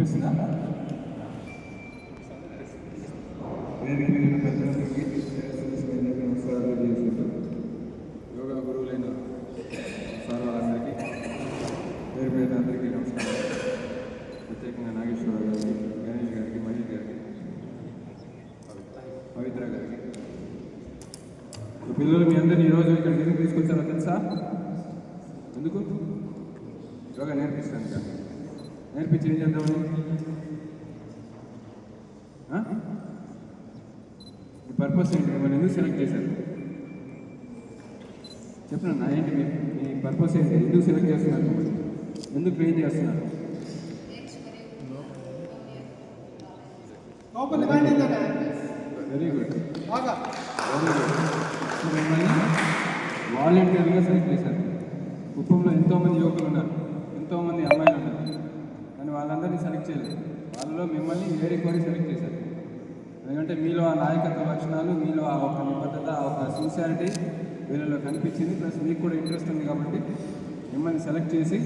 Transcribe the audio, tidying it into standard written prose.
వినిపిస్తుందా? నమస్కారాలు చేసుకుంటూ యోగా గురువులైన సార్ వాళ్ళందరికీ పేరు పేరు అందరికీ నమస్కారం. ప్రత్యేకంగా నాగేశ్వరరావు గారికి, గణేష్ గారికి, మహేష్ గారికి, పవిత్ర గారికి. పిల్లలు మీ అందరినీ ఈరోజు ఇక్కడ ఎందుకు తీసుకొచ్చారో తెలుసా? ఎందుకు? యోగా నేర్పిస్తాను కదా. నేర్పించి ఏం చేద్దామని? మీ పర్పస్ ఏంటి? మిమ్మల్ని ఎందుకు సెలెక్ట్ చేశారు చెప్పిన ఏంటి? మీ పర్పస్ ఏంటి? ఎందుకు సెలెక్ట్ చేస్తున్నారు? ఎందుకు ట్రైన్ చేస్తున్నారు? వెరీ గుడ్, మిమ్మల్ని వాలంటీర్గా సెలెక్ట్ చేశారు. కుటుంబంలో ఎంతోమంది యువకులు ఉన్నారు, ఎంతోమంది అమ్మాయిలు ఉన్నారు, కానీ వాళ్ళందరినీ సెలెక్ట్ చేయలేదు. వాళ్ళలో మిమ్మల్ని వేరే కోరి సెలెక్ట్ చేశారు. ఎందుకంటే మీలో ఆ నాయకత్వ లక్షణాలు, మీలో ఆ ఒక నిబద్ధత, ఆ ఒక సిన్సియారిటీ వీళ్ళలో కనిపించింది. ప్లస్ మీకు కూడా ఇంట్రెస్ట్ ఉంది కాబట్టి మిమ్మల్ని సెలెక్ట్ చేసి